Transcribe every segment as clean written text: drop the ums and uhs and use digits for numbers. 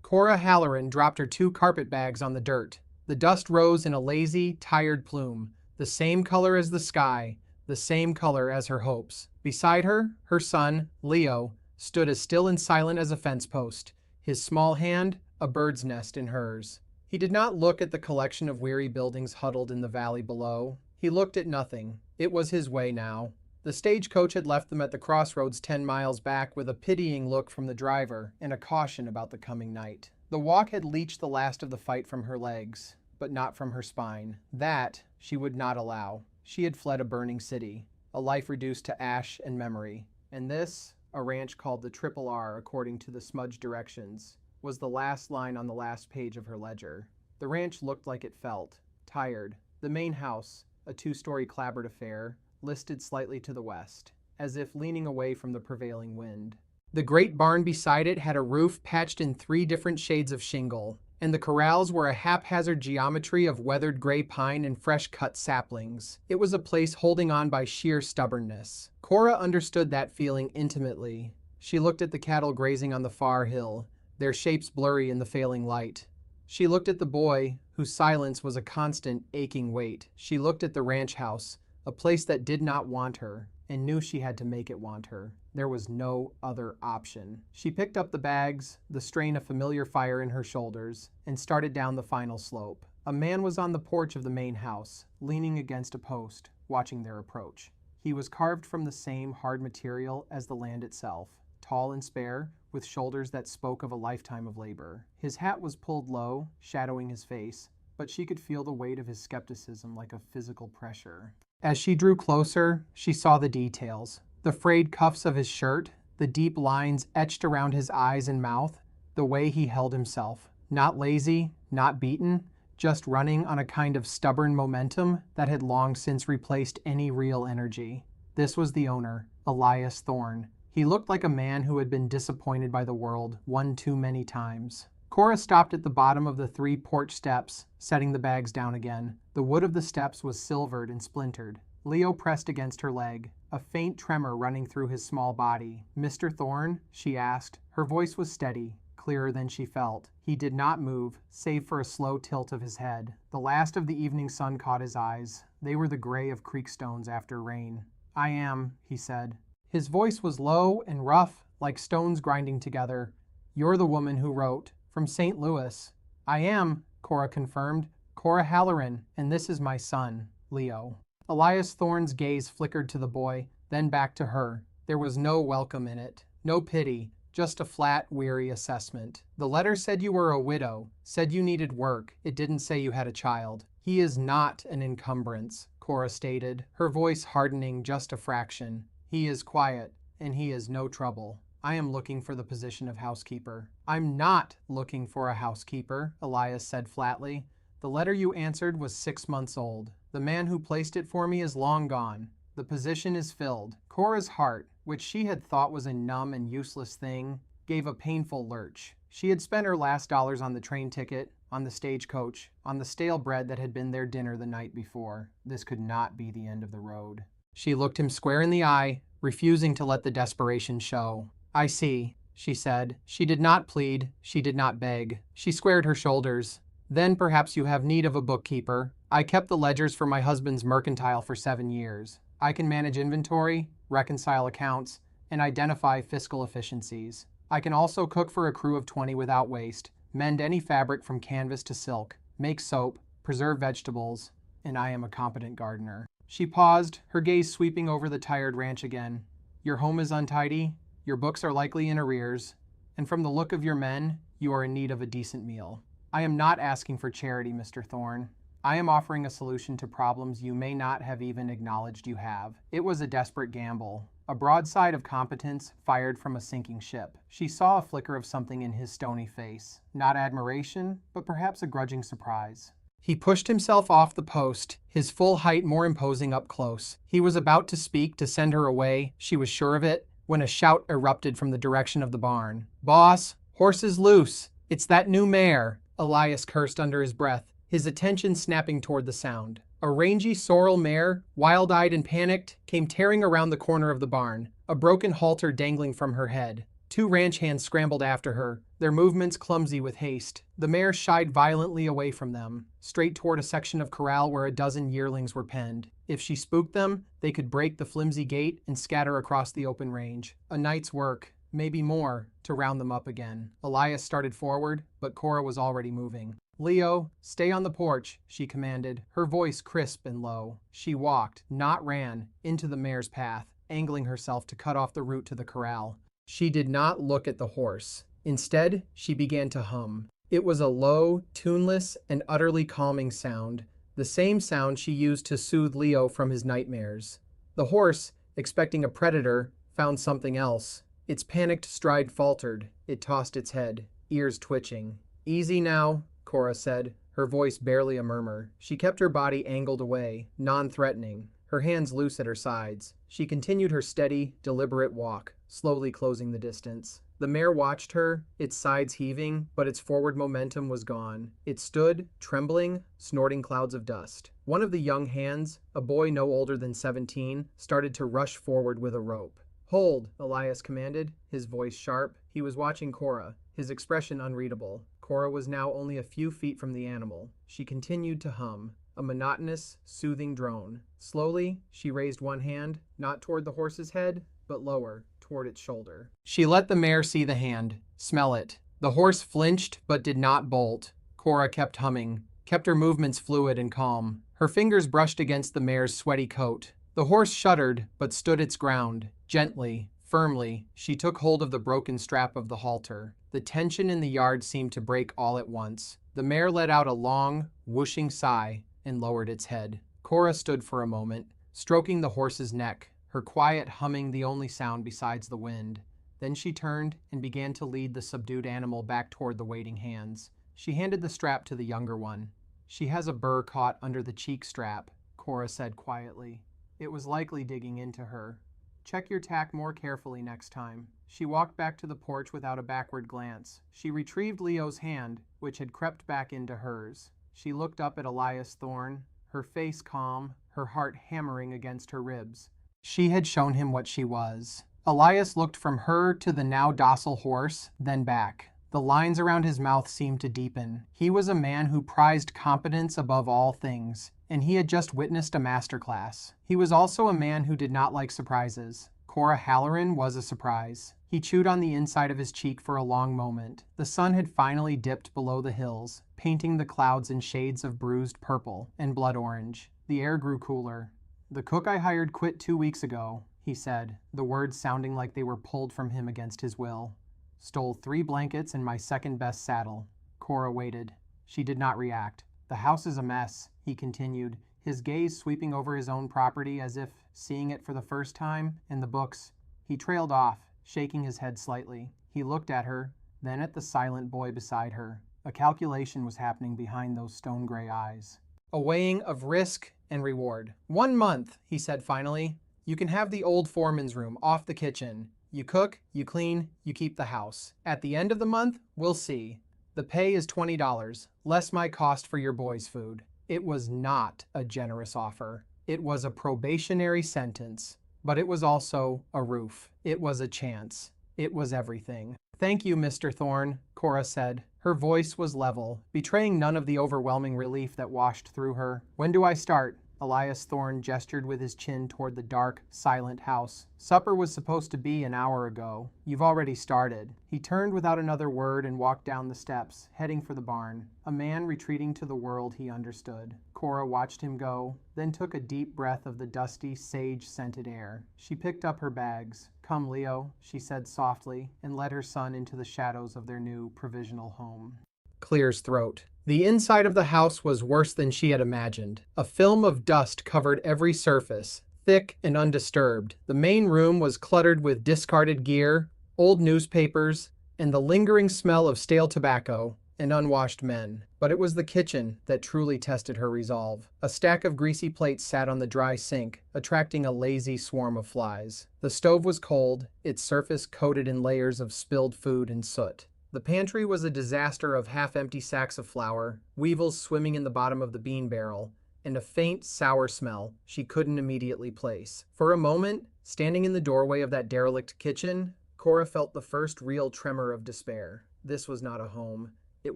Cora Halloran dropped her 2 carpet bags on the dirt. The dust rose in a lazy, tired plume, the same color as the sky, the same color as her hopes. Beside her, her son, Leo, stood as still and silent as a fence post, his small hand a bird's nest in hers. He did not look at the collection of weary buildings huddled in the valley below. He looked at nothing. It was his way now. The stagecoach had left them at the crossroads 10 miles back with a pitying look from the driver and a caution about the coming night. The walk had leached the last of the fight from her legs, but not from her spine. That she would not allow. She had fled a burning city, a life reduced to ash and memory. And this, a ranch called the Triple R according to the smudged directions, was the last line on the last page of her ledger. The ranch looked like it felt, tired. The main house, a 2-story clapboard affair, listed slightly to the west, as if leaning away from the prevailing wind. The great barn beside it had a roof patched in 3 different shades of shingle, and the corrals were a haphazard geometry of weathered gray pine and fresh-cut saplings. It was a place holding on by sheer stubbornness. Cora understood that feeling intimately. She looked at the cattle grazing on the far hill, their shapes blurry in the failing light. She looked at the boy, whose silence was a constant, aching weight. She looked at the ranch house, a place that did not want her, and knew she had to make it want her. There was no other option. She picked up the bags, the strain of familiar fire in her shoulders, and started down the final slope. A man was on the porch of the main house, leaning against a post, watching their approach. He was carved from the same hard material as the land itself, tall and spare, with shoulders that spoke of a lifetime of labor. His hat was pulled low, shadowing his face, but she could feel the weight of his skepticism like a physical pressure. As she drew closer, she saw the details. The frayed cuffs of his shirt, the deep lines etched around his eyes and mouth, the way he held himself. Not lazy, not beaten, just running on a kind of stubborn momentum that had long since replaced any real energy. This was the owner, Elias Thorne. He looked like a man who had been disappointed by the world one too many times. Cora stopped at the bottom of the 3 porch steps, setting the bags down again. The wood of the steps was silvered and splintered. Leo pressed against her leg, a faint tremor running through his small body. "Mr. Thorne?" she asked. Her voice was steady, clearer than she felt. He did not move, save for a slow tilt of his head. The last of the evening sun caught his eyes. They were the gray of creek stones after rain. "I am," he said. His voice was low and rough, like stones grinding together. "You're the woman who wrote. From St. Louis." "I am," Cora confirmed. "Cora Halloran, and this is my son, Leo." Elias Thorne's gaze flickered to the boy, then back to her. There was no welcome in it, no pity, just a flat, weary assessment. "The letter said you were a widow, said you needed work. It didn't say you had a child." "He is not an encumbrance," Cora stated, her voice hardening just a fraction. "He is quiet, and he is no trouble. I am looking for the position of housekeeper." "I'm not looking for a housekeeper," Elias said flatly. "The letter you answered was 6 months old. The man who placed it for me is long gone. The position is filled." Cora's heart, which she had thought was a numb and useless thing, gave a painful lurch. She had spent her last dollars on the train ticket, on the stagecoach, on the stale bread that had been their dinner the night before. This could not be the end of the road. She looked him square in the eye, refusing to let the desperation show. "I see," she said. She did not plead, she did not beg. She squared her shoulders. "Then perhaps you have need of a bookkeeper. I kept the ledgers for my husband's mercantile for 7 years. I can manage inventory, reconcile accounts, and identify fiscal efficiencies. I can also cook for a crew of 20 without waste, mend any fabric from canvas to silk, make soap, preserve vegetables, and I am a competent gardener." She paused, her gaze sweeping over the tired ranch again. "Your home is untidy, your books are likely in arrears, and from the look of your men, you are in need of a decent meal. I am not asking for charity, Mr. Thorne. I am offering a solution to problems you may not have even acknowledged you have." It was a desperate gamble, a broadside of competence fired from a sinking ship. She saw a flicker of something in his stony face, not admiration, but perhaps a grudging surprise. He pushed himself off the post, his full height more imposing up close. He was about to speak, to send her away, she was sure of it, when a shout erupted from the direction of the barn. "Boss, horses loose! It's that new mare!" Elias cursed under his breath, his attention snapping toward the sound. A rangy sorrel mare, wild-eyed and panicked, came tearing around the corner of the barn, a broken halter dangling from her head. Two ranch hands scrambled after her, their movements clumsy with haste. The mare shied violently away from them, straight toward a section of corral where a dozen yearlings were penned. If she spooked them, they could break the flimsy gate and scatter across the open range. A night's work, maybe more, to round them up again. Elias started forward, but Cora was already moving. "Leo, stay on the porch," she commanded, her voice crisp and low. She walked, not ran, into the mare's path, angling herself to cut off the route to the corral. She did not look at the horse. Instead, she began to hum. It was a low, tuneless, and utterly calming sound, the same sound she used to soothe Leo from his nightmares. The horse, expecting a predator, found something else. Its panicked stride faltered. It tossed its head, ears twitching. "Easy now," Cora said, her voice barely a murmur. She kept her body angled away, non-threatening, her hands loose at her sides. She continued her steady, deliberate walk, slowly closing the distance. The mare watched her, its sides heaving, but its forward momentum was gone. It stood, trembling, snorting clouds of dust. One of the young hands, a boy no older than 17, started to rush forward with a rope. "Hold," Elias commanded, his voice sharp. He was watching Cora, his expression unreadable. Cora was now only a few feet from the animal. She continued to hum, a monotonous, soothing drone. Slowly, she raised one hand, not toward the horse's head, but lower, toward its shoulder. She let the mare see the hand, smell it. The horse flinched, but did not bolt. Cora kept humming, kept her movements fluid and calm. Her fingers brushed against the mare's sweaty coat. The horse shuddered, but stood its ground. Gently, firmly, she took hold of the broken strap of the halter. The tension in the yard seemed to break all at once. The mare let out a long, whooshing sigh and lowered its head. Cora stood for a moment, stroking the horse's neck, her quiet humming the only sound besides the wind. Then she turned and began to lead the subdued animal back toward the waiting hands. She handed the strap to the younger one. "She has a burr caught under the cheek strap," Cora said quietly. "It was likely digging into her. Check your tack more carefully next time." She walked back to the porch without a backward glance. She retrieved Leo's hand, which had crept back into hers. She looked up at Elias Thorne, her face calm, her heart hammering against her ribs. She had shown him what she was. Elias looked from her to the now docile horse, then back. The lines around his mouth seemed to deepen. He was a man who prized competence above all things, and he had just witnessed a masterclass. He was also a man who did not like surprises. Cora Halloran was a surprise. He chewed on the inside of his cheek for a long moment. The sun had finally dipped below the hills, painting the clouds in shades of bruised purple and blood orange. The air grew cooler. "The cook I hired quit 2 weeks ago," he said, the words sounding like they were pulled from him against his will. "Stole 3 blankets and my second-best saddle." Cora waited. She did not react. "The house is a mess," he continued, his gaze sweeping over his own property as if seeing it for the first time, and the books. He trailed off, shaking his head slightly. He looked at her, then at the silent boy beside her. A calculation was happening behind those stone-gray eyes. A weighing of risk and reward. "1 month," he said finally. "You can have the old foreman's room off the kitchen. You cook, you clean, you keep the house. At the end of the month, we'll see. The pay is $20, less my cost for your boy's food." It was not a generous offer. It was a probationary sentence, but it was also a roof. It was a chance. It was everything. "Thank you, Mr. Thorne," Cora said. Her voice was level, betraying none of the overwhelming relief that washed through her. "When do I start?" Elias Thorne gestured with his chin toward the dark, silent house. "Supper was supposed to be an hour ago. You've already started." He turned without another word and walked down the steps, heading for the barn. A man retreating to the world he understood. Cora watched him go, then took a deep breath of the dusty, sage-scented air. She picked up her bags. "Come, Leo," she said softly, and led her son into the shadows of their new provisional home. Clear's throat. The inside of the house was worse than she had imagined. A film of dust covered every surface, thick and undisturbed. The main room was cluttered with discarded gear, old newspapers, and the lingering smell of stale tobacco and unwashed men. But it was the kitchen that truly tested her resolve. A stack of greasy plates sat on the dry sink, attracting a lazy swarm of flies. The stove was cold, its surface coated in layers of spilled food and soot. The pantry was a disaster of half-empty sacks of flour, weevils swimming in the bottom of the bean barrel, and a faint, sour smell she couldn't immediately place. For a moment, standing in the doorway of that derelict kitchen, Cora felt the first real tremor of despair. This was not a home. It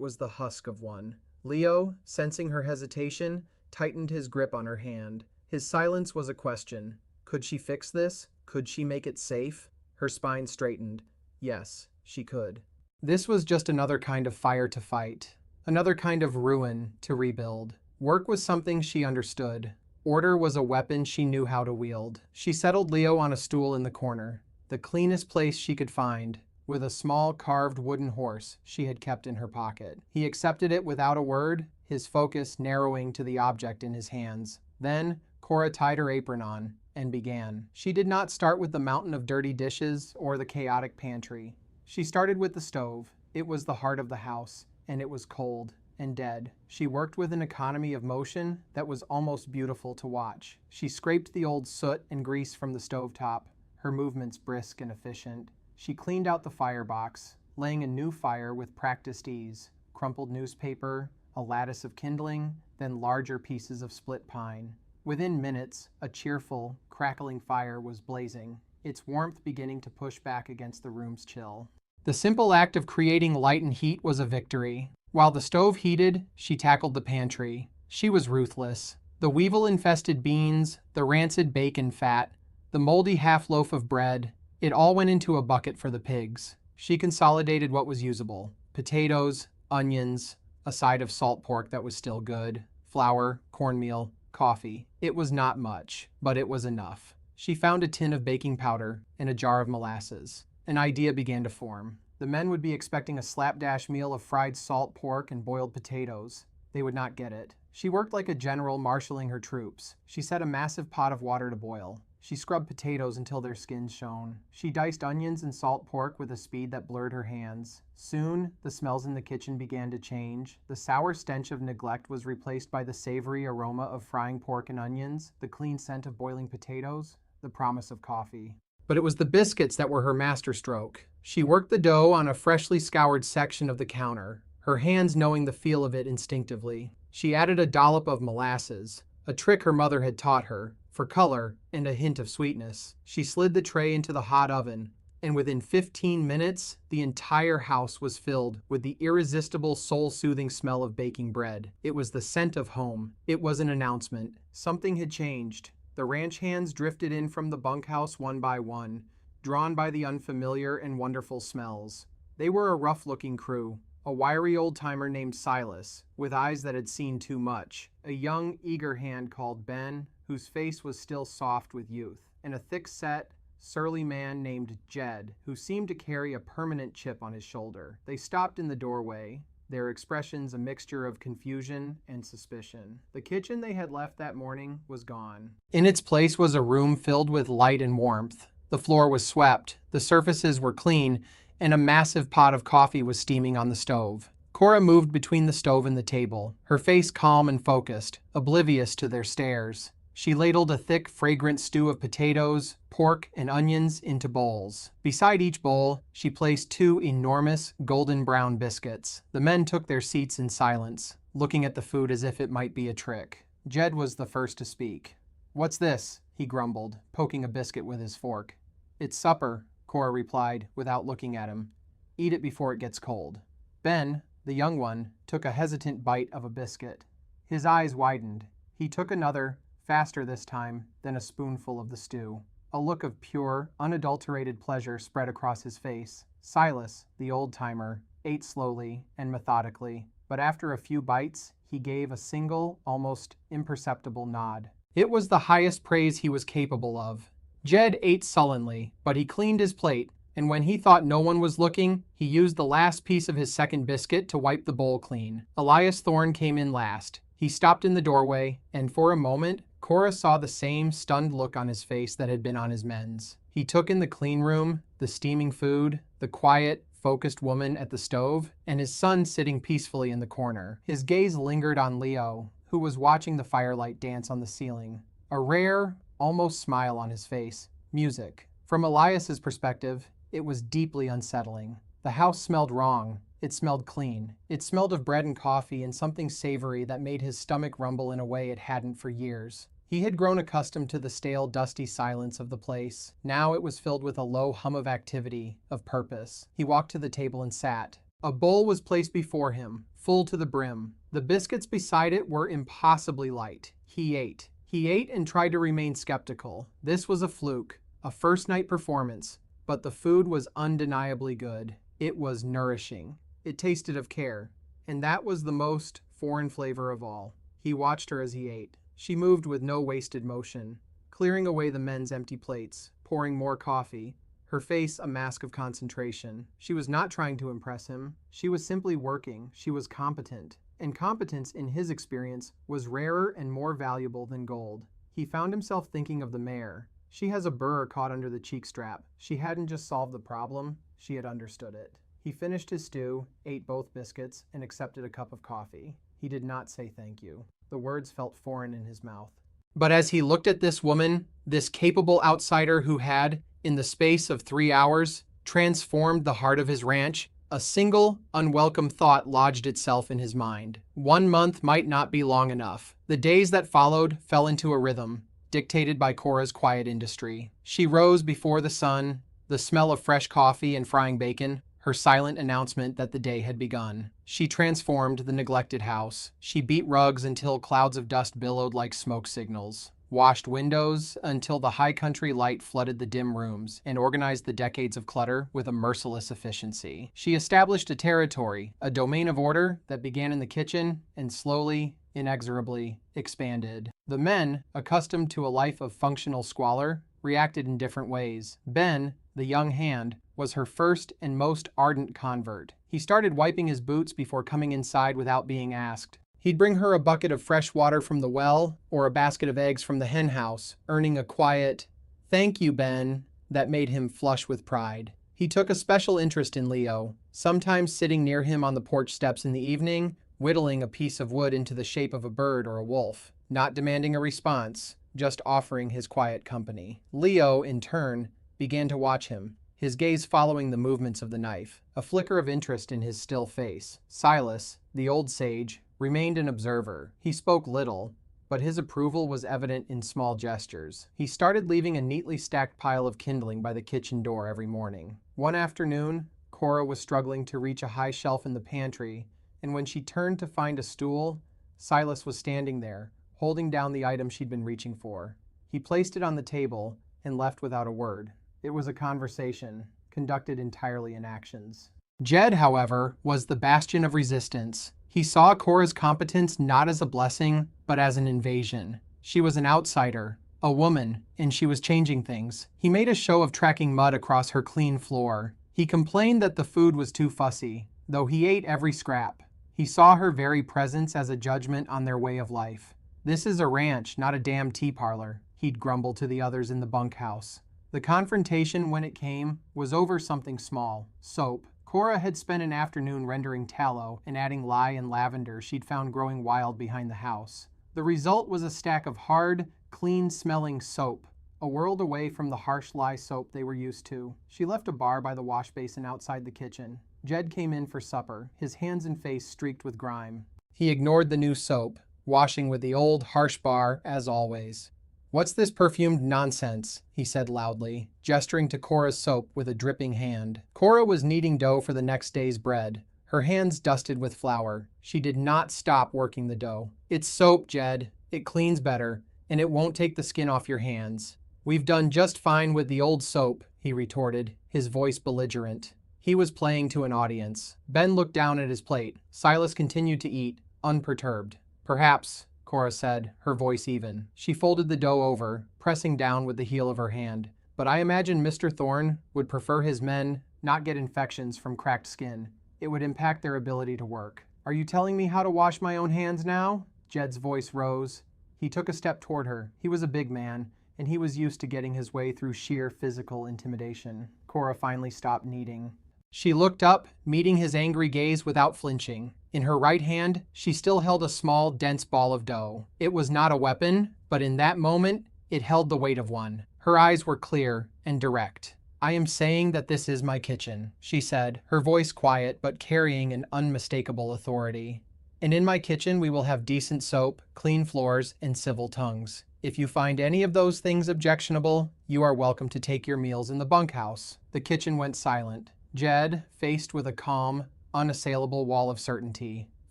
was the husk of one. Leo, sensing her hesitation, tightened his grip on her hand. His silence was a question. Could she fix this? Could she make it safe? Her spine straightened. Yes, she could. This was just another kind of fire to fight. Another kind of ruin to rebuild. Work was something she understood. Order was a weapon she knew how to wield. She settled Leo on a stool in the corner, the cleanest place she could find, with a small carved wooden horse she had kept in her pocket. He accepted it without a word, his focus narrowing to the object in his hands. Then, Cora tied her apron on and began. She did not start with the mountain of dirty dishes or the chaotic pantry. She started with the stove. It was the heart of the house, and it was cold and dead. She worked with an economy of motion that was almost beautiful to watch. She scraped the old soot and grease from the stovetop, her movements brisk and efficient. She cleaned out the firebox, laying a new fire with practiced ease. Crumpled newspaper, a lattice of kindling, then larger pieces of split pine. Within minutes, a cheerful, crackling fire was blazing, its warmth beginning to push back against the room's chill. The simple act of creating light and heat was a victory. While the stove heated, she tackled the pantry. She was ruthless. The weevil-infested beans, the rancid bacon fat, the moldy half-loaf of bread, it all went into a bucket for the pigs. She consolidated what was usable. Potatoes, onions, a side of salt pork that was still good, flour, cornmeal, coffee. It was not much, but it was enough. She found a tin of baking powder and a jar of molasses. An idea began to form. The men would be expecting a slapdash meal of fried salt pork and boiled potatoes. They would not get it. She worked like a general marshaling her troops. She set a massive pot of water to boil. She scrubbed potatoes until their skins shone. She diced onions and salt pork with a speed that blurred her hands. Soon, the smells in the kitchen began to change. The sour stench of neglect was replaced by the savory aroma of frying pork and onions, the clean scent of boiling potatoes, the promise of coffee. But it was the biscuits that were her masterstroke. She worked the dough on a freshly scoured section of the counter, her hands knowing the feel of it instinctively. She added a dollop of molasses, a trick her mother had taught her, for color and a hint of sweetness. She slid the tray into the hot oven, and within 15 minutes, the entire house was filled with the irresistible, soul-soothing smell of baking bread. It was the scent of home. It was an announcement. Something had changed. The ranch hands drifted in from the bunkhouse one by one, drawn by the unfamiliar and wonderful smells. They were a rough-looking crew, a wiry old-timer named Silas, with eyes that had seen too much, a young, eager hand called Ben, whose face was still soft with youth, and a thick-set, surly man named Jed, who seemed to carry a permanent chip on his shoulder. They stopped in the doorway, their expressions a mixture of confusion and suspicion. The kitchen they had left that morning was gone. In its place was a room filled with light and warmth. The floor was swept, the surfaces were clean, and a massive pot of coffee was steaming on the stove. Cora moved between the stove and the table, her face calm and focused, oblivious to their stares. She ladled a thick, fragrant stew of potatoes, pork, and onions into bowls. Beside each bowl, she placed 2 enormous, golden brown biscuits. The men took their seats in silence, looking at the food as if it might be a trick. Jed was the first to speak. "What's this?" he grumbled, poking a biscuit with his fork. "It's supper," Cora replied, without looking at him. "Eat it before it gets cold." Ben, the young one, took a hesitant bite of a biscuit. His eyes widened. He took another, faster this time, than a spoonful of the stew. A look of pure, unadulterated pleasure spread across his face. Silas, the old-timer, ate slowly and methodically, but after a few bites, he gave a single, almost imperceptible nod. It was the highest praise he was capable of. Jed ate sullenly, but he cleaned his plate, and when he thought no one was looking, he used the last piece of his second biscuit to wipe the bowl clean. Elias Thorne came in last. He stopped in the doorway, and for a moment, Cora saw the same stunned look on his face that had been on his men's. He took in the clean room, the steaming food, the quiet, focused woman at the stove, and his son sitting peacefully in the corner. His gaze lingered on Leo, who was watching the firelight dance on the ceiling. A rare, almost smile on his face. Music. From Elias's perspective, it was deeply unsettling. The house smelled wrong. It smelled clean. It smelled of bread and coffee and something savory that made his stomach rumble in a way it hadn't for years. He had grown accustomed to the stale, dusty silence of the place. Now it was filled with a low hum of activity, of purpose. He walked to the table and sat. A bowl was placed before him, full to the brim. The biscuits beside it were impossibly light. He ate. He ate and tried to remain skeptical. This was a fluke, a first-night performance, but the food was undeniably good. It was nourishing. It tasted of care, and that was the most foreign flavor of all. He watched her as he ate. She moved with no wasted motion, clearing away the men's empty plates, pouring more coffee, her face a mask of concentration. She was not trying to impress him. She was simply working. She was competent. And competence, in his experience, was rarer and more valuable than gold. He found himself thinking of the mare. She has a burr caught under the cheek strap. She hadn't just solved the problem, she had understood it. He finished his stew, ate both biscuits, and accepted a cup of coffee. He did not say thank you. The words felt foreign in his mouth. But as he looked at this woman, this capable outsider who had, in the space of 3 hours, transformed the heart of his ranch, a single, unwelcome thought lodged itself in his mind. 1 month might not be long enough. The days that followed fell into a rhythm, dictated by Cora's quiet industry. She rose before the sun, the smell of fresh coffee and frying bacon, her silent announcement that the day had begun. She transformed the neglected house. She beat rugs until clouds of dust billowed like smoke signals, washed windows until the high country light flooded the dim rooms, and organized the decades of clutter with a merciless efficiency. She established a territory, a domain of order that began in the kitchen and slowly, inexorably expanded. The men, accustomed to a life of functional squalor, reacted in different ways. Ben, the young hand, was her first and most ardent convert. He started wiping his boots before coming inside without being asked. He'd bring her a bucket of fresh water from the well or a basket of eggs from the hen house, earning a quiet, "Thank you, Ben," that made him flush with pride. He took a special interest in Leo, sometimes sitting near him on the porch steps in the evening, whittling a piece of wood into the shape of a bird or a wolf, not demanding a response, just offering his quiet company. Leo, in turn, began to watch him, his gaze following the movements of the knife, a flicker of interest in his still face. Silas, the old sage, remained an observer. He spoke little, but his approval was evident in small gestures. He started leaving a neatly stacked pile of kindling by the kitchen door every morning. One afternoon, Cora was struggling to reach a high shelf in the pantry, and when she turned to find a stool, Silas was standing there, holding down the item she'd been reaching for. He placed it on the table and left without a word. It was a conversation, conducted entirely in actions. Jed, however, was the bastion of resistance. He saw Cora's competence not as a blessing, but as an invasion. She was an outsider, a woman, and she was changing things. He made a show of tracking mud across her clean floor. He complained that the food was too fussy, though he ate every scrap. He saw her very presence as a judgment on their way of life. "This is a ranch, not a damn tea parlor," he'd grumble to the others in the bunkhouse. The confrontation, when it came, was over something small: soap. Cora had spent an afternoon rendering tallow and adding lye and lavender she'd found growing wild behind the house. The result was a stack of hard, clean-smelling soap, a world away from the harsh lye soap they were used to. She left a bar by the wash basin outside the kitchen. Jed came in for supper, his hands and face streaked with grime. He ignored the new soap, washing with the old, harsh bar as always. "What's this perfumed nonsense?" he said loudly, gesturing to Cora's soap with a dripping hand. Cora was kneading dough for the next day's bread, her hands dusted with flour. She did not stop working the dough. "It's soap, Jed. It cleans better, and it won't take the skin off your hands." "We've done just fine with the old soap," he retorted, his voice belligerent. He was playing to an audience. Ben looked down at his plate. Silas continued to eat, unperturbed. "Perhaps," Cora said, her voice even. She folded the dough over, pressing down with the heel of her hand. "But I imagine Mr. Thorne would prefer his men not get infections from cracked skin. It would impact their ability to work." "Are you telling me how to wash my own hands now?" Jed's voice rose. He took a step toward her. He was a big man, and he was used to getting his way through sheer physical intimidation. Cora finally stopped kneading. She looked up, meeting his angry gaze without flinching. In her right hand, she still held a small, dense ball of dough. It was not a weapon, but in that moment, it held the weight of one. Her eyes were clear and direct. "I am saying that this is my kitchen," she said, her voice quiet but carrying an unmistakable authority. And in my kitchen, we will have decent soap, clean floors, and civil tongues. If you find any of those things objectionable, you are welcome to take your meals in the bunkhouse." The kitchen went silent. Jed, faced with a calm, unassailable wall of certainty,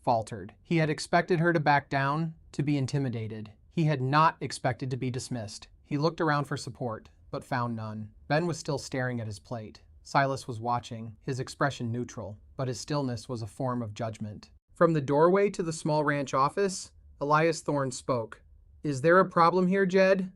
faltered. He had expected her to back down, to be intimidated. He had not expected to be dismissed. He looked around for support, but found none. Ben was still staring at his plate. Silas was watching, his expression neutral, but his stillness was a form of judgment. From the doorway to the small ranch office, Elias Thorne spoke. "Is there a problem here, Jed?"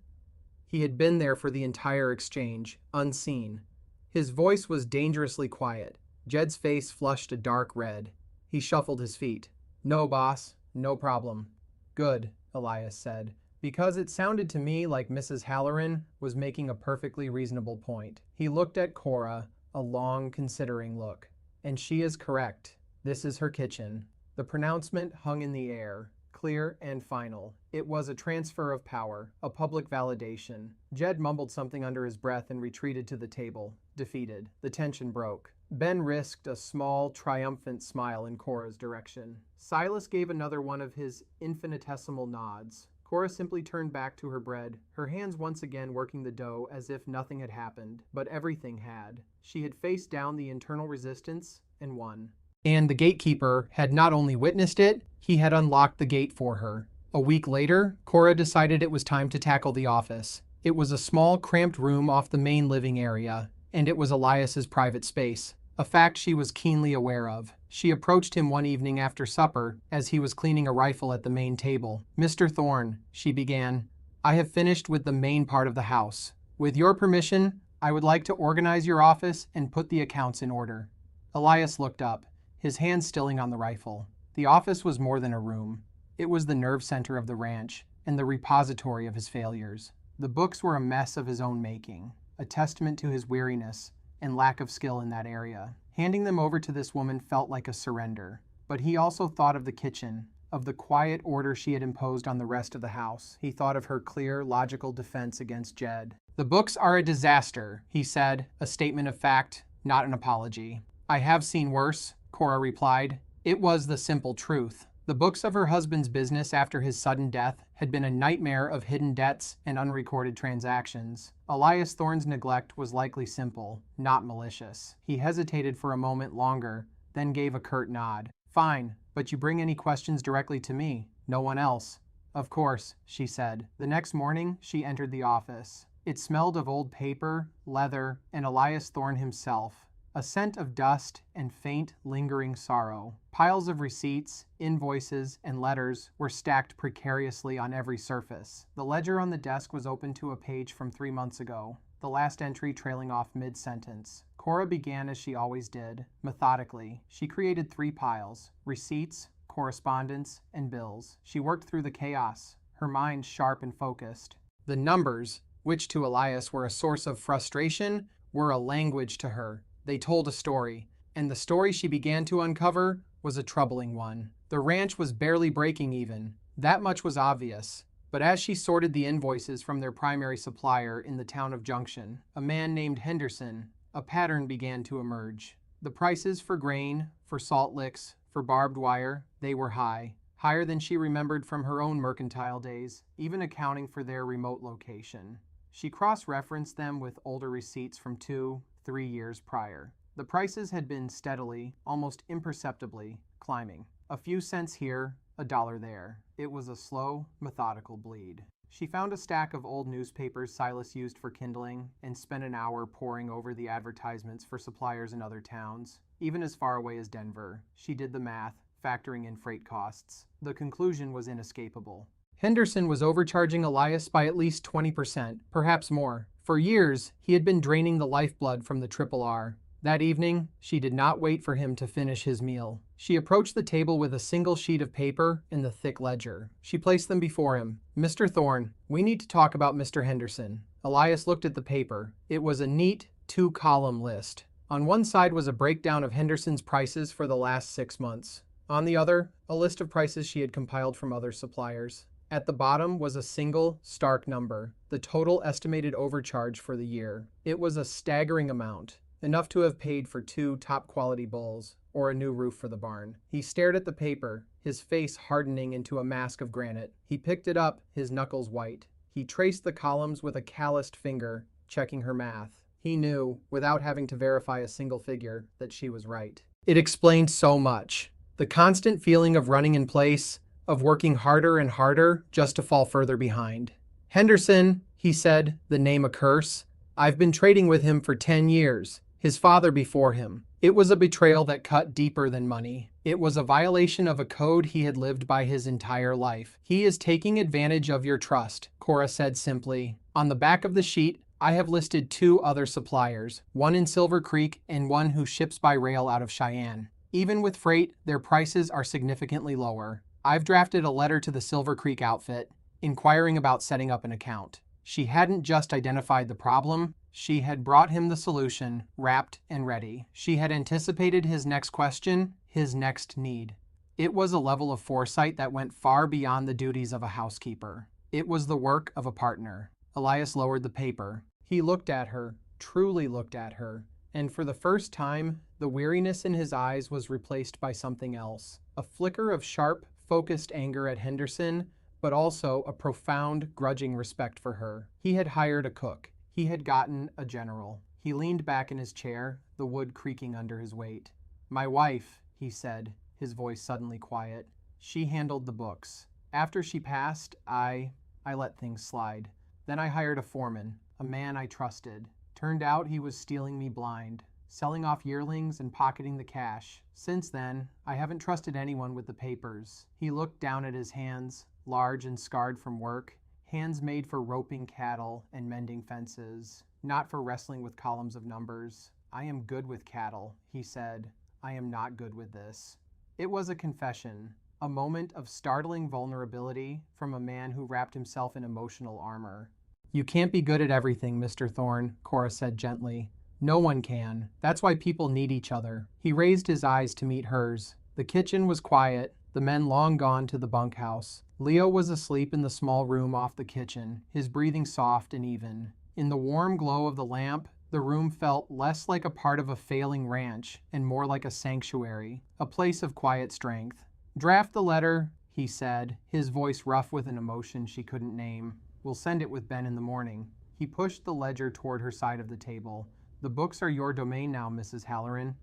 He had been there for the entire exchange, unseen. His voice was dangerously quiet. Jed's face flushed a dark red. He shuffled his feet. "No, boss. No problem." "Good," Elias said, because it sounded to me like Mrs. Halloran was making a perfectly reasonable point. He looked at Cora, a long, considering look. "And she is correct. This is her kitchen." The pronouncement hung in the air, clear and final. It was a transfer of power, a public validation. Jed mumbled something under his breath and retreated to the table, defeated. The tension broke. Ben risked a small, triumphant smile in Cora's direction. Silas gave another one of his infinitesimal nods. Cora simply turned back to her bread, her hands once again working the dough as if nothing had happened. But everything had. She had faced down the internal resistance and won. And the gatekeeper had not only witnessed it, he had unlocked the gate for her. A week later, Cora decided it was time to tackle the office. It was a small, cramped room off the main living area, and it was Elias's private space, a fact she was keenly aware of. She approached him one evening after supper as he was cleaning a rifle at the main table. "Mr. Thorne," she began, "I have finished with the main part of the house. With your permission, I would like to organize your office and put the accounts in order." Elias looked up, his hand stilling on the rifle. The office was more than a room. It was the nerve center of the ranch and the repository of his failures. The books were a mess of his own making, a testament to his weariness and lack of skill in that area. Handing them over to this woman felt like a surrender. But he also thought of the kitchen, of the quiet order she had imposed on the rest of the house. He thought of her clear, logical defense against Jed. "The books are a disaster," he said, a statement of fact, not an apology. "I have seen worse," Cora replied. It was the simple truth. The books of her husband's business after his sudden death had been a nightmare of hidden debts and unrecorded transactions. Elias Thorne's neglect was likely simple, not malicious. He hesitated for a moment longer, then gave a curt nod. "Fine, but you bring any questions directly to me, no one else." "Of course," she said. The next morning, she entered the office. It smelled of old paper, leather, and Elias Thorne himself. A scent of dust and faint, lingering sorrow. Piles of receipts, invoices, and letters were stacked precariously on every surface. The ledger on the desk was open to a page from 3 months ago, the last entry trailing off mid-sentence. Cora began as she always did, methodically. She created 3 piles: receipts, correspondence, and bills. She worked through the chaos, her mind sharp and focused. The numbers, which to Elias were a source of frustration, were a language to her. They told a story, and the story she began to uncover was a troubling one. The ranch was barely breaking even. That much was obvious. But as she sorted the invoices from their primary supplier in the town of Junction, a man named Henderson, a pattern began to emerge. The prices for grain, for salt licks, for barbed wire, they were high. Higher than she remembered from her own mercantile days, even accounting for their remote location. She cross-referenced them with older receipts from 2-3 years prior. The prices had been steadily, almost imperceptibly, climbing. A few cents here, $1 there. It was a slow, methodical bleed. She found a stack of old newspapers Silas used for kindling and spent an hour poring over the advertisements for suppliers in other towns, even as far away as Denver. She did the math, factoring in freight costs. The conclusion was inescapable. Henderson was overcharging Elias by at least 20%, perhaps more. For years, he had been draining the lifeblood from the Triple R. That evening, she did not wait for him to finish his meal. She approached the table with a single sheet of paper and the thick ledger. She placed them before him. "Mr. Thorne, we need to talk about Mr. Henderson." Elias looked at the paper. It was a neat, 2-column list. On one side was a breakdown of Henderson's prices for the last 6 months. On the other, a list of prices she had compiled from other suppliers. At the bottom was a single, stark number, the total estimated overcharge for the year. It was a staggering amount, enough to have paid for 2 top-quality bulls, or a new roof for the barn. He stared at the paper, his face hardening into a mask of granite. He picked it up, his knuckles white. He traced the columns with a calloused finger, checking her math. He knew, without having to verify a single figure, that she was right. It explained so much. The constant feeling of running in place, of working harder and harder just to fall further behind. Henderson, he said, the name a curse. I've been trading with him for 10 years, his father before him. It was a betrayal that cut deeper than money. It was a violation of a code he had lived by his entire life. He is taking advantage of your trust, Cora said simply. On the back of the sheet, I have listed 2 other suppliers, one in Silver Creek and one who ships by rail out of Cheyenne. Even with freight, their prices are significantly lower. I've drafted a letter to the Silver Creek outfit, inquiring about setting up an account. She hadn't just identified the problem, she had brought him the solution, wrapped and ready. She had anticipated his next question, his next need. It was a level of foresight that went far beyond the duties of a housekeeper. It was the work of a partner. Elias lowered the paper. He looked at her, truly looked at her, and for the first time, the weariness in his eyes was replaced by something else. A flicker of sharp, focused anger at Henderson, but also a profound, grudging respect for her. He had hired a cook. He had gotten a general. He leaned back in his chair, the wood creaking under his weight. My wife, he said, his voice suddenly quiet. She handled the books. After she passed, I let things slide. Then I hired a foreman, a man I trusted. Turned out he was stealing me blind, selling off yearlings and pocketing the cash. Since then, I haven't trusted anyone with the papers. He looked down at his hands, large and scarred from work, hands made for roping cattle and mending fences, not for wrestling with columns of numbers. I am good with cattle, he said. I am not good with this. It was a confession, a moment of startling vulnerability from a man who wrapped himself in emotional armor. You can't be good at everything, Mr. Thorne, Cora said gently. No one can. That's why people need each other. He raised his eyes to meet hers. The kitchen was quiet, the men long gone to the bunkhouse. Leo was asleep in the small room off the kitchen, his breathing soft and even. In the warm glow of the lamp, the room felt less like a part of a failing ranch and more like a sanctuary, a place of quiet strength. Draft the letter, he said, his voice rough with an emotion she couldn't name. We'll send it with Ben in the morning. He pushed the ledger toward her side of the table. The books are your domain now, Mrs. Halloran.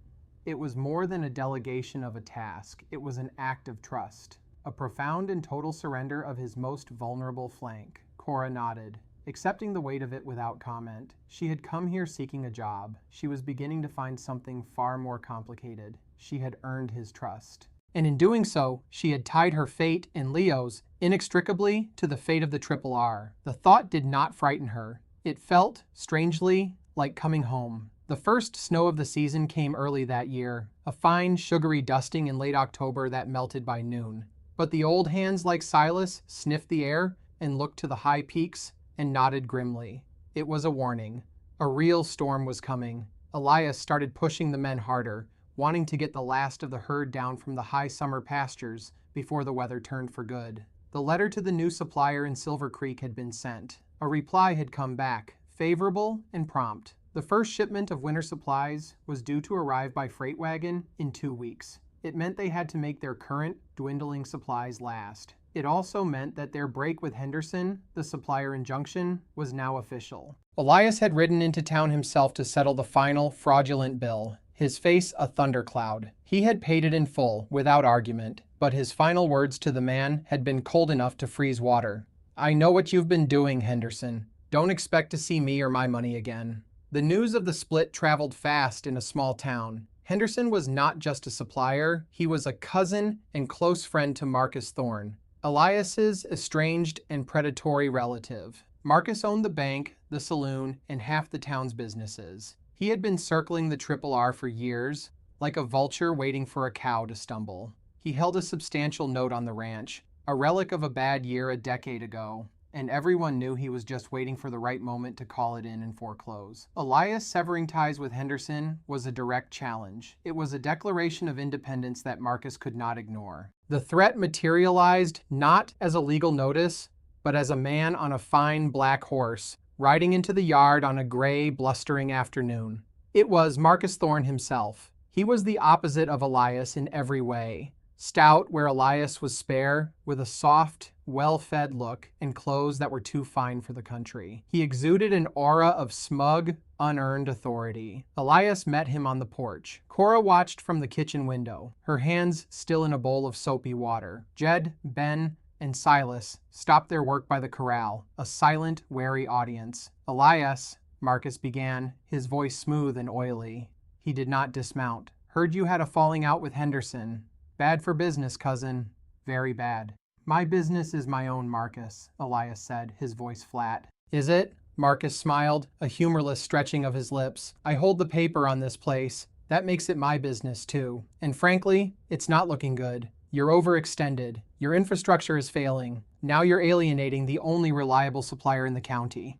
It was more than a delegation of a task. It was an act of trust. A profound and total surrender of his most vulnerable flank. Cora nodded, accepting the weight of it without comment. She had come here seeking a job. She was beginning to find something far more complicated. She had earned his trust. And in doing so, she had tied her fate and Leo's inextricably to the fate of the Triple R. The thought did not frighten her. It felt, strangely, like coming home. The first snow of the season came early that year, a fine, sugary dusting in late October that melted by noon. But the old hands like Silas sniffed the air and looked to the high peaks and nodded grimly. It was a warning. A real storm was coming. Elias started pushing the men harder, wanting to get the last of the herd down from the high summer pastures before the weather turned for good. The letter to the new supplier in Silver Creek had been sent. A reply had come back, favorable and prompt. The first shipment of winter supplies was due to arrive by freight wagon in 2 weeks. It meant they had to make their current, dwindling supplies last. It also meant that their break with Henderson, the supplier in Junction, was now official. Elias had ridden into town himself to settle the final, fraudulent bill, his face a thundercloud. He had paid it in full, without argument, but his final words to the man had been cold enough to freeze water. I know what you've been doing, Henderson. Don't expect to see me or my money again. The news of the split traveled fast in a small town. Henderson was not just a supplier, he was a cousin and close friend to Marcus Thorne, Elias's estranged and predatory relative. Marcus owned the bank, the saloon, and half the town's businesses. He had been circling the Triple R for years, like a vulture waiting for a cow to stumble. He held a substantial note on the ranch, a relic of a bad year a decade ago, and everyone knew he was just waiting for the right moment to call it in and foreclose. Elias severing ties with Henderson was a direct challenge. It was a declaration of independence that Marcus could not ignore. The threat materialized not as a legal notice, but as a man on a fine black horse, riding into the yard on a gray, blustering afternoon. It was Marcus Thorne himself. He was the opposite of Elias in every way. stout where Elias was spare, with a soft, well-fed look and clothes that were too fine for the country. He exuded an aura of smug, unearned authority. Elias met him on the porch. Cora watched from the kitchen window, her hands still in a bowl of soapy water. Jed, Ben, and Silas stopped their work by the corral, a silent, wary audience. Elias, Marcus began, his voice smooth and oily. He did not dismount. Heard you had a falling out with Henderson. Bad for business, cousin. Very bad. My business is my own, Marcus, Elias said, his voice flat. Is it? Marcus smiled, a humorless stretching of his lips. I hold the paper on this place. That makes it my business, too. And frankly, it's not looking good. You're overextended. Your infrastructure is failing. Now you're alienating the only reliable supplier in the county.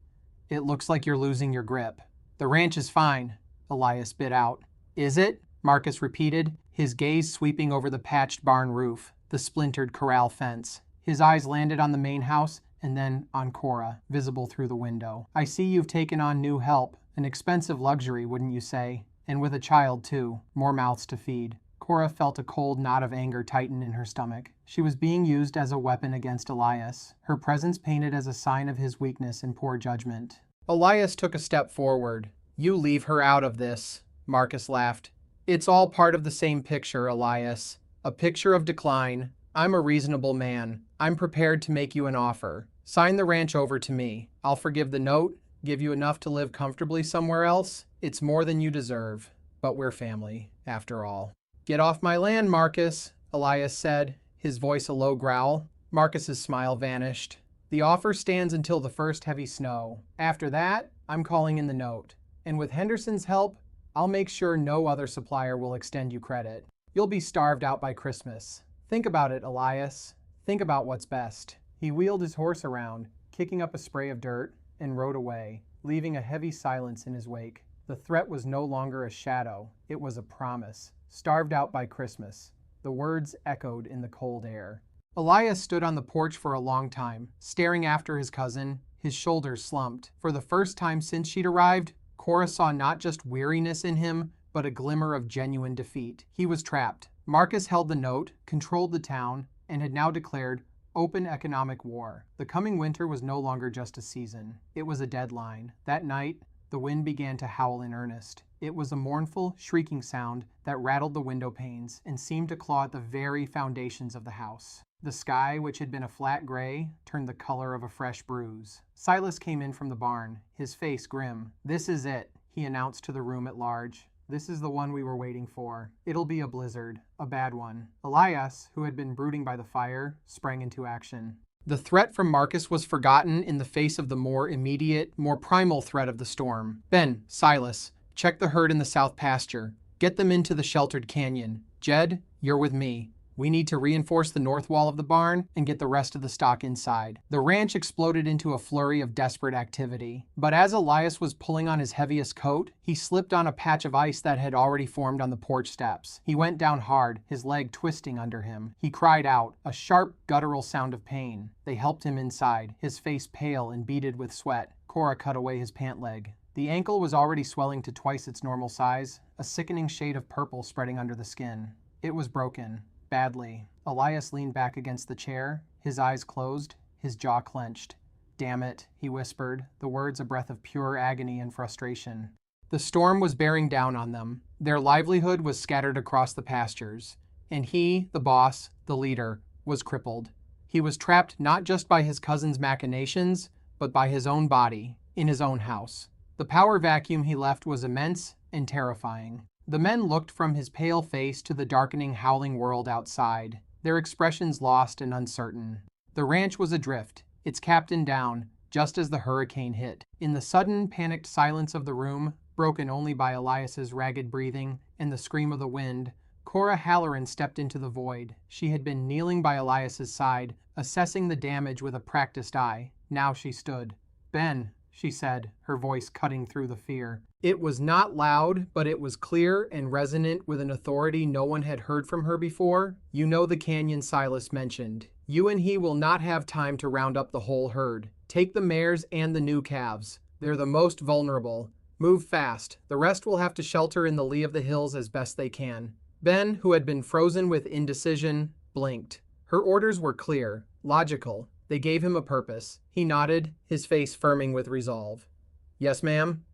It looks like you're losing your grip. The ranch is fine, Elias bit out. Is it? Marcus repeated, his gaze sweeping over the patched barn roof, the splintered corral fence. His eyes landed on the main house and then on Cora, visible through the window. I see you've taken on new help, an expensive luxury, wouldn't you say? And with a child, too. More mouths to feed. Cora felt a cold knot of anger tighten in her stomach. She was being used as a weapon against Elias, her presence painted as a sign of his weakness and poor judgment. Elias took a step forward. You leave her out of this, Marcus laughed. It's all part of the same picture, Elias. A picture of decline. I'm a reasonable man. I'm prepared to make you an offer. Sign the ranch over to me. I'll forgive the note, give you enough to live comfortably somewhere else. It's more than you deserve. But we're family, after all. Get off my land, Marcus, Elias said, his voice a low growl. Marcus's smile vanished. The offer stands until the first heavy snow. After that, I'm calling in the note. And with Henderson's help, I'll make sure no other supplier will extend you credit. You'll be starved out by Christmas. Think about it, Elias. Think about what's best. He wheeled his horse around, kicking up a spray of dirt, and rode away, leaving a heavy silence in his wake. The threat was no longer a shadow. It was a promise. Starved out by Christmas. The words echoed in the cold air. Elias stood on the porch for a long time, staring after his cousin, his shoulders slumped. For the first time since she'd arrived, Cora saw not just weariness in him, but a glimmer of genuine defeat. He was trapped. Marcus held the note, controlled the town, and had now declared open economic war. The coming winter was no longer just a season. It was a deadline. That night, the wind began to howl in earnest. It was a mournful, shrieking sound that rattled the window panes and seemed to claw at the very foundations of the house. The sky, which had been a flat gray, turned the color of a fresh bruise. Silas came in from the barn, his face grim. This is it, he announced to the room at large. This is the one we were waiting for. It'll be a blizzard, a bad one. Elias, who had been brooding by the fire, sprang into action. The threat from Marcus was forgotten in the face of the more immediate, more primal threat of the storm. Ben, Silas, check the herd in the south pasture. Get them into the sheltered canyon. Jed, you're with me. We need to reinforce the north wall of the barn and get the rest of the stock inside. The ranch exploded into a flurry of desperate activity. But as Elias was pulling on his heaviest coat, he slipped on a patch of ice that had already formed on the porch steps. He went down hard, his leg twisting under him. He cried out, a sharp, guttural sound of pain. They helped him inside, his face pale and beaded with sweat. Cora cut away his pant leg. The ankle was already swelling to twice its normal size, a sickening shade of purple spreading under the skin. It was broken. Badly. Elias leaned back against the chair, his eyes closed, his jaw clenched. Damn it, he whispered, the words a breath of pure agony and frustration. The storm was bearing down on them. Their livelihood was scattered across the pastures. And he, the boss, the leader, was crippled. He was trapped not just by his cousin's machinations, but by his own body, in his own house. The power vacuum he left was immense and terrifying. The men looked from his pale face to the darkening, howling world outside, their expressions lost and uncertain. The ranch was adrift, its captain down, just as the hurricane hit. In the sudden, panicked silence of the room, broken only by Elias's ragged breathing and the scream of the wind, Cora Halloran stepped into the void. She had been kneeling by Elias's side, assessing the damage with a practiced eye. Now she stood. Ben, she said, her voice cutting through the fear. It was not loud, but it was clear and resonant with an authority no one had heard from her before. You know the canyon Silas mentioned. You and he will not have time to round up the whole herd. Take the mares and the new calves. They're the most vulnerable. Move fast. The rest will have to shelter in the lee of the hills as best they can. Ben, who had been frozen with indecision, blinked. Her orders were clear, logical. They gave him a purpose. He nodded, his face firming with resolve. "Yes, ma'am."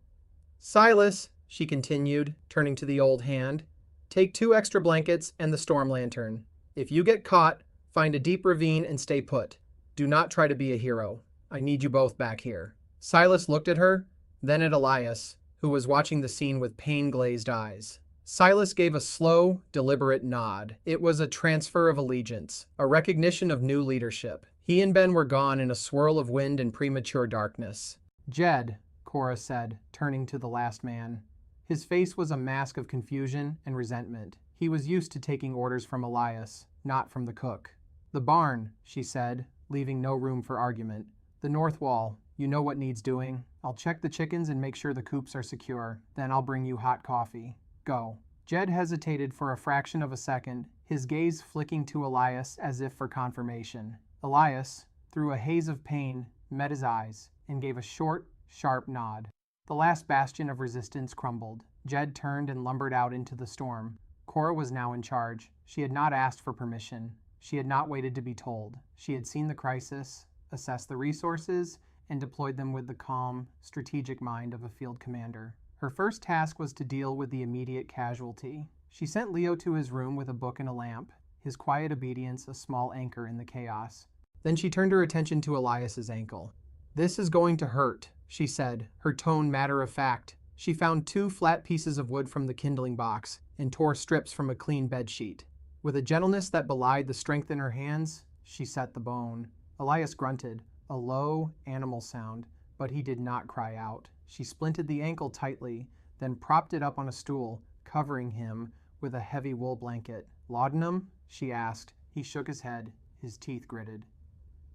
"Silas," she continued, turning to the old hand, "take 2 extra blankets and the storm lantern. If you get caught, find a deep ravine and stay put. Do not try to be a hero. I need you both back here." Silas looked at her, then at Elias, who was watching the scene with pain-glazed eyes. Silas gave a slow, deliberate nod. It was a transfer of allegiance, a recognition of new leadership. He and Ben were gone in a swirl of wind and premature darkness. "Jed," Cora said, turning to the last man. His face was a mask of confusion and resentment. He was used to taking orders from Elias, not from the cook. "The barn," she said, leaving no room for argument. "The north wall. You know what needs doing. I'll check the chickens and make sure the coops are secure. Then I'll bring you hot coffee. Go." Jed hesitated for a fraction of a second, his gaze flicking to Elias as if for confirmation. Elias, through a haze of pain, met his eyes and gave a short, sharp nod. The last bastion of resistance crumbled. Jed turned and lumbered out into the storm. Cora was now in charge. She had not asked for permission. She had not waited to be told. She had seen the crisis, assessed the resources, and deployed them with the calm, strategic mind of a field commander. Her first task was to deal with the immediate casualty. She sent Leo to his room with a book and a lamp, his quiet obedience a small anchor in the chaos. Then she turned her attention to Elias's ankle. "This is going to hurt," she said, her tone matter of fact. She found 2 flat pieces of wood from the kindling box and tore strips from a clean bedsheet. With a gentleness that belied the strength in her hands, she set the bone. Elias grunted, a low, animal sound, but he did not cry out. She splinted the ankle tightly, then propped it up on a stool, covering him with a heavy wool blanket. "Laudanum?" she asked. He shook his head, his teeth gritted.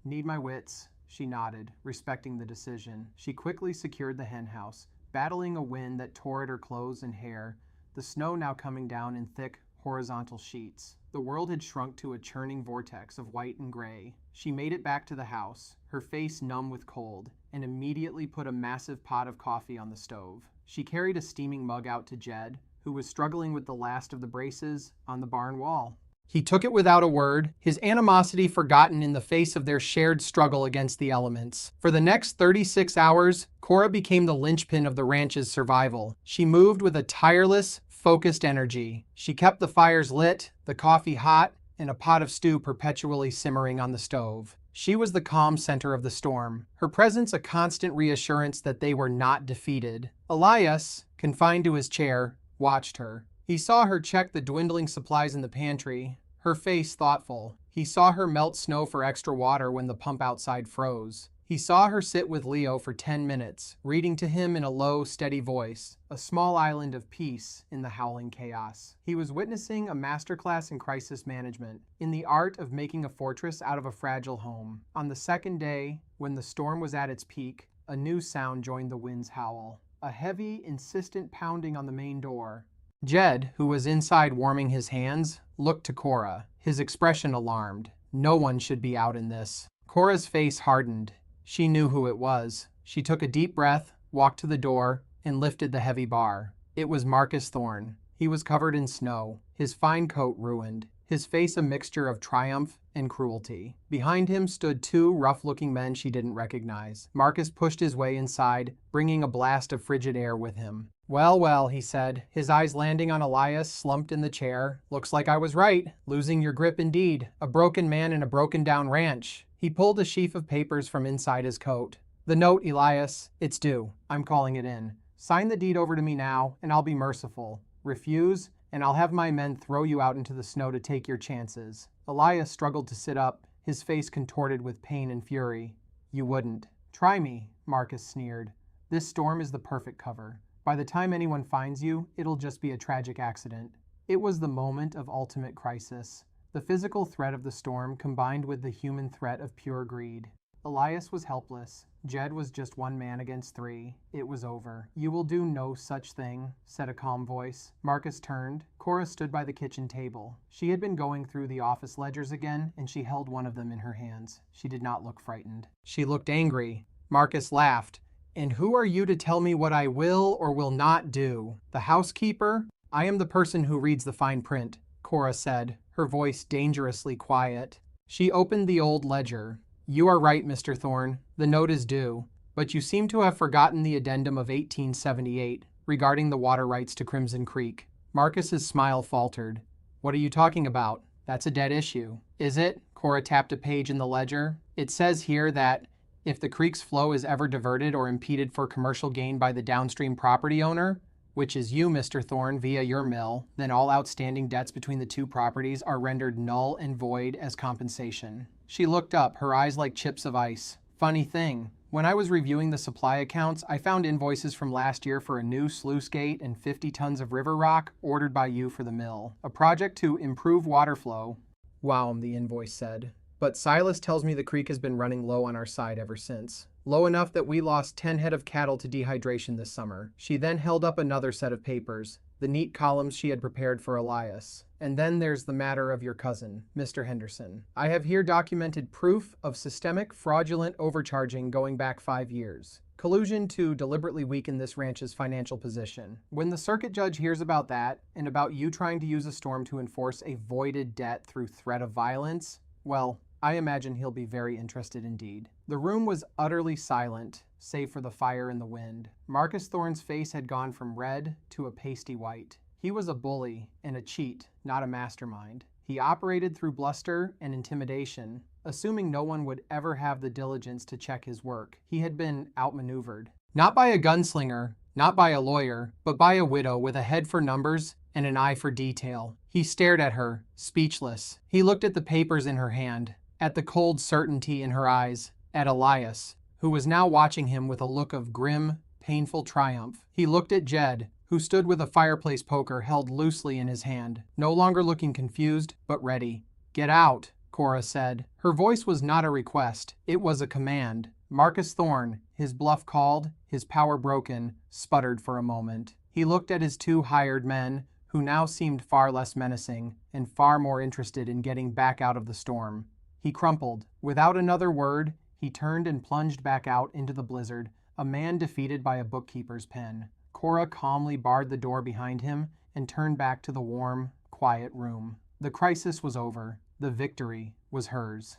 "Need my wits," she nodded, respecting the decision. She quickly secured the henhouse, battling a wind that tore at her clothes and hair, the snow now coming down in thick, horizontal sheets. The world had shrunk to a churning vortex of white and gray. She made it back to the house, her face numb with cold, and immediately put a massive pot of coffee on the stove. She carried a steaming mug out to Jed, who was struggling with the last of the braces on the barn wall. He took it without a word, his animosity forgotten in the face of their shared struggle against the elements. For the next 36 hours, Cora became the linchpin of the ranch's survival. She moved with a tireless, focused energy. She kept the fires lit, the coffee hot, and a pot of stew perpetually simmering on the stove. She was the calm center of the storm, her presence a constant reassurance that they were not defeated. Elias, confined to his chair, watched her. He saw her check the dwindling supplies in the pantry, her face thoughtful. He saw her melt snow for extra water when the pump outside froze. He saw her sit with Leo for 10 minutes, reading to him in a low, steady voice, a small island of peace in the howling chaos. He was witnessing a masterclass in crisis management, in the art of making a fortress out of a fragile home. On the second day, when the storm was at its peak, a new sound joined the wind's howl, a heavy, insistent pounding on the main door. Jed, who was inside warming his hands, looked to Cora, his expression alarmed. No one should be out in this. Cora's face hardened. She knew who it was. She took a deep breath, walked to the door, and lifted the heavy bar. It was Marcus Thorne. He was covered in snow, his fine coat ruined, his face a mixture of triumph and cruelty. Behind him stood 2 rough-looking men she didn't recognize. Marcus pushed his way inside, bringing a blast of frigid air with him. "Well, well," he said, his eyes landing on Elias slumped in the chair. "Looks like I was right. Losing your grip indeed. A broken man in a broken-down ranch." He pulled a sheaf of papers from inside his coat. "The note, Elias. It's due. I'm calling it in. Sign the deed over to me now, and I'll be merciful. Refuse, and I'll have my men throw you out into the snow to take your chances." Elias struggled to sit up, his face contorted with pain and fury. "You wouldn't." "Try me," Marcus sneered. "This storm is the perfect cover. By the time anyone finds you, it'll just be a tragic accident." It was the moment of ultimate crisis. The physical threat of the storm combined with the human threat of pure greed. Elias was helpless. Jed was just 1 man against 3. It was over. "You will do no such thing," said a calm voice. Marcus turned. Cora stood by the kitchen table. She had been going through the office ledgers again, and she held one of them in her hands. She did not look frightened. She looked angry. Marcus laughed. "And who are you to tell me what I will or will not do? The housekeeper? I am the person who reads the fine print." Cora said, her voice dangerously quiet. She opened the old ledger. You are right, Mr. Thorne. The note is due. But you seem to have forgotten the addendum of 1878 regarding the water rights to Crimson Creek. Marcus's smile faltered. What are you talking about? That's a dead issue. Is it? Cora tapped a page in the ledger. It says here that if the creek's flow is ever diverted or impeded for commercial gain by the downstream property owner, which is you, Mr. Thorne, via your mill, then all outstanding debts between the two properties are rendered null and void as compensation. She looked up, her eyes like chips of ice. Funny thing, when I was reviewing the supply accounts, I found invoices from last year for a new sluice gate and 50 tons of river rock ordered by you for the mill. A project to improve water flow. Wow, the invoice said. But Silas tells me the creek has been running low on our side ever since. Low enough that we lost 10 head of cattle to dehydration this summer. She then held up another set of papers, the neat columns she had prepared for Elias. And then there's the matter of your cousin, Mr. Henderson. I have here documented proof of systemic fraudulent overcharging going back 5 years. Collusion to deliberately weaken this ranch's financial position. When the circuit judge hears about that, and about you trying to use a storm to enforce a voided debt through threat of violence, well, I imagine he'll be very interested indeed. The room was utterly silent, save for the fire and the wind. Marcus Thorne's face had gone from red to a pasty white. He was a bully and a cheat, not a mastermind. He operated through bluster and intimidation, assuming no one would ever have the diligence to check his work. He had been outmaneuvered. Not by a gunslinger, not by a lawyer, but by a widow with a head for numbers and an eye for detail. He stared at her, speechless. He looked at the papers in her hand, at the cold certainty in her eyes, at Elias, who was now watching him with a look of grim, painful triumph. He looked at Jed, who stood with a fireplace poker held loosely in his hand, no longer looking confused, but ready. Get out, Cora said. Her voice was not a request, it was a command. Marcus Thorne, his bluff called, his power broken, sputtered for a moment. He looked at his two hired men, who now seemed far less menacing, and far more interested in getting back out of the storm. He crumpled. Without another word, he turned and plunged back out into the blizzard, a man defeated by a bookkeeper's pen. Cora calmly barred the door behind him and turned back to the warm, quiet room. The crisis was over. The victory was hers.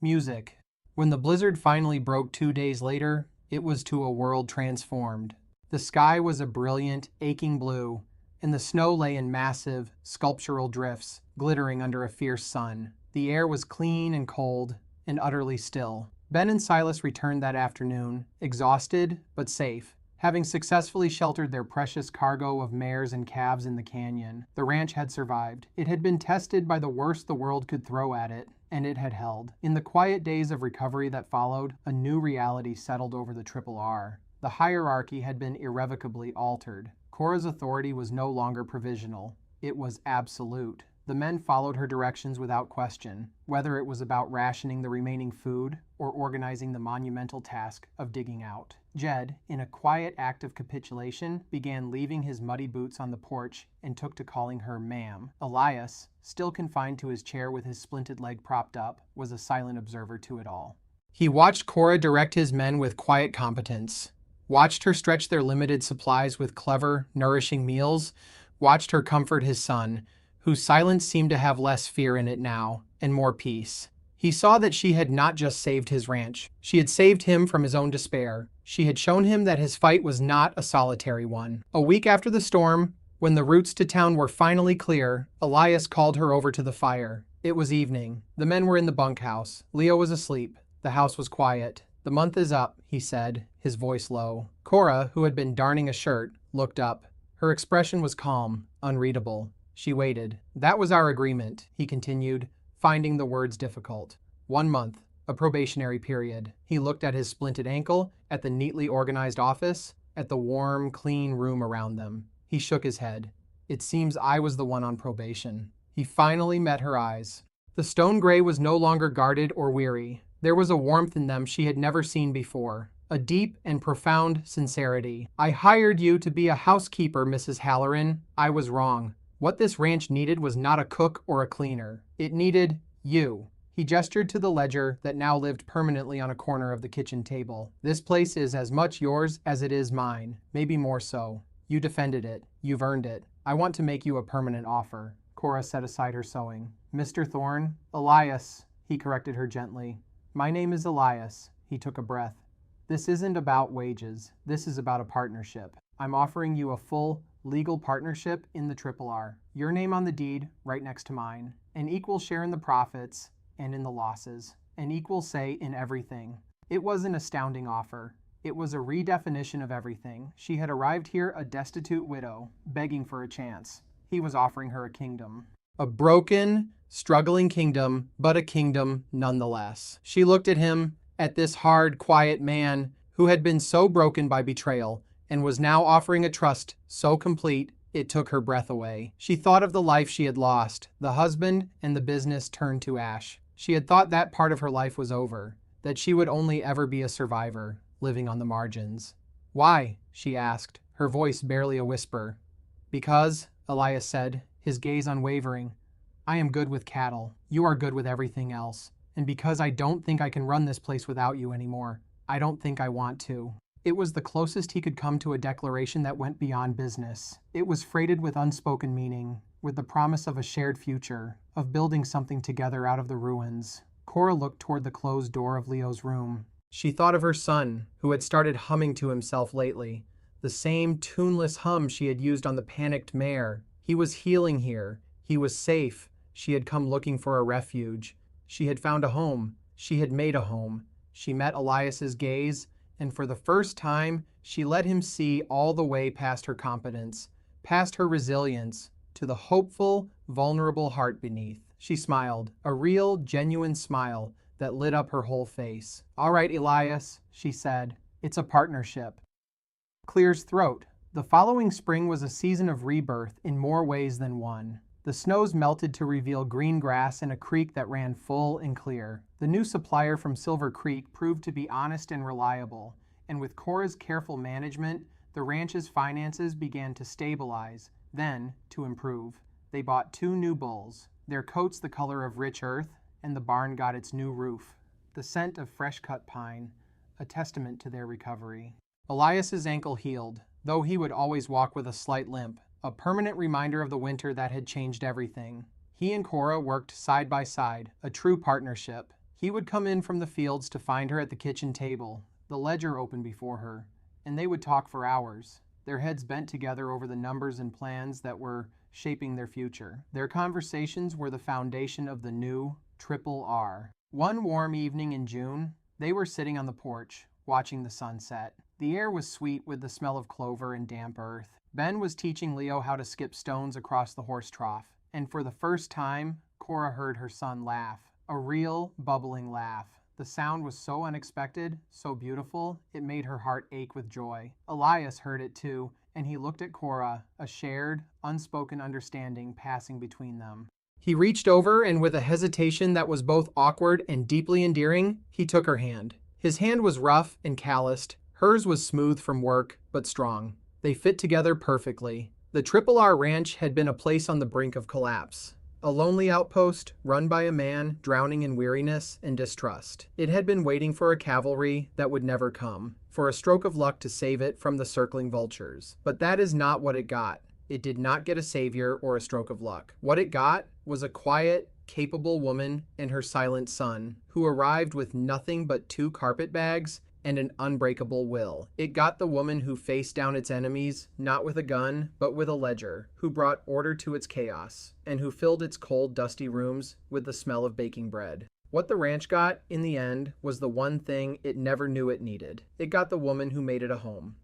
Music. When the blizzard finally broke 2 days later, it was to a world transformed. The sky was a brilliant, aching blue, and the snow lay in massive, sculptural drifts, glittering under a fierce sun. The air was clean and cold, and utterly still. Ben and Silas returned that afternoon, exhausted but safe, having successfully sheltered their precious cargo of mares and calves in the canyon. The ranch had survived. It had been tested by the worst the world could throw at it, and it had held. In the quiet days of recovery that followed, a new reality settled over the Triple R. The hierarchy had been irrevocably altered. Cora's authority was no longer provisional. It was absolute. The men followed her directions without question, whether it was about rationing the remaining food or organizing the monumental task of digging out. Jed, in a quiet act of capitulation, began leaving his muddy boots on the porch and took to calling her ma'am. Elias, still confined to his chair with his splinted leg propped up, was a silent observer to it all. He watched Cora direct his men with quiet competence, watched her stretch their limited supplies with clever, nourishing meals, watched her comfort his son, whose silence seemed to have less fear in it now, and more peace. He saw that she had not just saved his ranch. She had saved him from his own despair. She had shown him that his fight was not a solitary one. A week after the storm, when the routes to town were finally clear, Elias called her over to the fire. It was evening. The men were in the bunkhouse. Leo was asleep. The house was quiet. The month is up, he said, his voice low. Cora, who had been darning a shirt, looked up. Her expression was calm, unreadable. She waited. That was our agreement, he continued, finding the words difficult. 1 month, a probationary period. He looked at his splinted ankle, at the neatly organized office, at the warm, clean room around them. He shook his head. It seems I was the one on probation. He finally met her eyes. The stone gray was no longer guarded or weary. There was a warmth in them she had never seen before. A deep and profound sincerity. I hired you to be a housekeeper, Mrs. Halloran. I was wrong. What this ranch needed was not a cook or a cleaner. It needed you. He gestured to the ledger that now lived permanently on a corner of the kitchen table. This place is as much yours as it is mine, maybe more so. You defended it. You've earned it. I want to make you a permanent offer. Cora set aside her sewing. Mr. Thorne? Elias, he corrected her gently. My name is Elias. He took a breath. This isn't about wages. This is about a partnership. I'm offering you a full, legal partnership in the Triple R. Your name on the deed, right next to mine. An equal share in the profits and in the losses. An equal say in everything. It was an astounding offer. It was a redefinition of everything. She had arrived here a destitute widow, begging for a chance. He was offering her a kingdom. A broken, struggling kingdom, but a kingdom nonetheless. She looked at him, at this hard, quiet man who had been so broken by betrayal and was now offering a trust so complete it took her breath away. She thought of the life she had lost, the husband and the business turned to ash. She had thought that part of her life was over, that she would only ever be a survivor, living on the margins. Why? She asked, her voice barely a whisper. Because, Elias said, his gaze unwavering, I am good with cattle. You are good with everything else. And because I don't think I can run this place without you anymore, I don't think I want to. It was the closest he could come to a declaration that went beyond business. It was freighted with unspoken meaning, with the promise of a shared future, of building something together out of the ruins. Cora looked toward the closed door of Leo's room. She thought of her son, who had started humming to himself lately, the same tuneless hum she had used on the panicked mare. He was healing here. He was safe. She had come looking for a refuge. She had found a home. She had made a home. She met Elias's gaze, and for the first time, she let him see all the way past her competence, past her resilience, to the hopeful, vulnerable heart beneath. She smiled, a real, genuine smile that lit up her whole face. All right, Elias, she said, it's a partnership. Clear's throat. The following spring was a season of rebirth in more ways than one. The snows melted to reveal green grass and a creek that ran full and clear. The new supplier from Silver Creek proved to be honest and reliable, and with Cora's careful management, the ranch's finances began to stabilize, then to improve. They bought 2 new bulls, their coats the color of rich earth, and the barn got its new roof, the scent of fresh-cut pine, a testament to their recovery. Elias's ankle healed, though he would always walk with a slight limp, a permanent reminder of the winter that had changed everything. He and Cora worked side by side, a true partnership. He would come in from the fields to find her at the kitchen table, the ledger open before her, and they would talk for hours, their heads bent together over the numbers and plans that were shaping their future. Their conversations were the foundation of the new Triple R. One warm evening in June, they were sitting on the porch, watching the sunset. The air was sweet with the smell of clover and damp earth. Ben was teaching Leo how to skip stones across the horse trough, and for the first time, Cora heard her son laugh. A real, bubbling laugh. The sound was so unexpected, so beautiful, it made her heart ache with joy. Elias heard it too, and he looked at Cora, a shared, unspoken understanding passing between them. He reached over and with a hesitation that was both awkward and deeply endearing, he took her hand. His hand was rough and calloused. Hers was smooth from work, but strong. They fit together perfectly. The Triple R Ranch had been a place on the brink of collapse. A lonely outpost, run by a man drowning in weariness and distrust. It had been waiting for a cavalry that would never come, for a stroke of luck to save it from the circling vultures. But that is not what it got. It did not get a savior or a stroke of luck. What it got was a quiet, capable woman and her silent son, who arrived with nothing but 2 carpetbags and an unbreakable will. It got the woman who faced down its enemies, not with a gun, but with a ledger, who brought order to its chaos, and who filled its cold, dusty rooms with the smell of baking bread. What the ranch got, in the end, was the one thing it never knew it needed. It got the woman who made it a home.